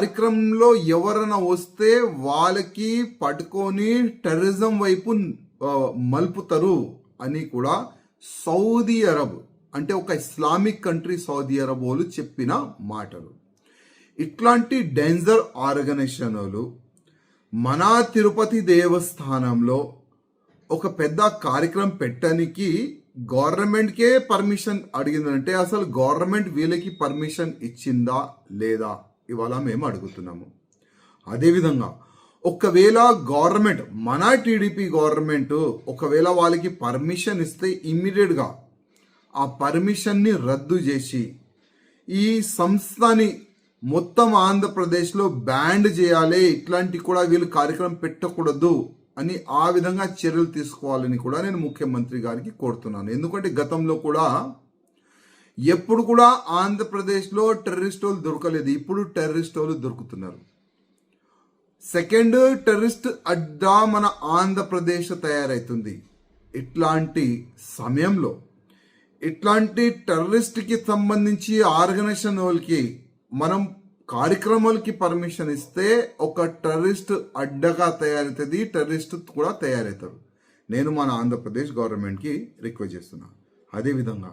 కార్యక్రమంలో ఎవరైనా వస్తే వాళ్ళకి పట్టుకొని టెర్రరిజం వైపు మలుపుతారు అని కూడా సౌదీ అరబ్ అంటే ఒక ఇస్లామిక్ కంట్రీ సౌదీ అరబ్ వాళ్ళు చెప్పిన మాటలు. ఇట్లాంటి డేంజర్ ఆర్గనైజేషన్లు మన తిరుపతి దేవస్థానంలో ఒక పెద్ద కార్యక్రమం పెట్టడానికి గవర్నమెంట్కే పర్మిషన్ అడిగిందంటే అసలు గవర్నమెంట్ వీళ్ళకి పర్మిషన్ ఇచ్చిందా లేదా ఇవాళ మేము అడుగుతున్నాము. అదేవిధంగా ఒకవేళ గవర్నమెంట్ మన టీడీపీ గవర్నమెంట్ ఒకవేళ వాళ్ళకి పర్మిషన్ ఇస్తే ఇమ్మీడియట్గా ఆ పర్మిషన్ని రద్దు చేసి ఈ సంస్థని మొత్తం ఆంధ్రప్రదేశ్లో బ్యాన్ చేయాలి, ఇట్లాంటి కూడా వీళ్ళు కార్యక్రమం పెట్టకూడదు అని ఆ విధంగా చర్యలు తీసుకోవాలని కూడా నేను ముఖ్యమంత్రి గారికి కోరుతున్నాను. ఎందుకంటే గతంలో కూడా ఎప్పుడు కూడా ఆంధ్రప్రదేశ్లో టెర్రరిస్ట్ వాళ్ళు దొరకలేదు, ఇప్పుడు టెర్రరిస్ట్ వాళ్ళు దొరుకుతున్నారు. సెకండ్ టెర్రరిస్ట్ అడ్డా మన ఆంధ్రప్రదేశ్ తయారవుతుంది. ఇట్లాంటి సమయంలో ఇట్లాంటి టెర్రరిస్ట్కి సంబంధించి ఆర్గనైజేషన్ వాళ్ళకి మనం కార్యక్రమాలకి పర్మిషన్ ఇస్తే ఒక టెర్రరిస్ట్ అడ్డగా తయారవుతుంది, టెర్రరిస్ట్ కూడా తయారవుతారు. నేను మన ఆంధ్రప్రదేశ్ గవర్నమెంట్కి రిక్వెస్ట్ చేస్తున్నాను. అదేవిధంగా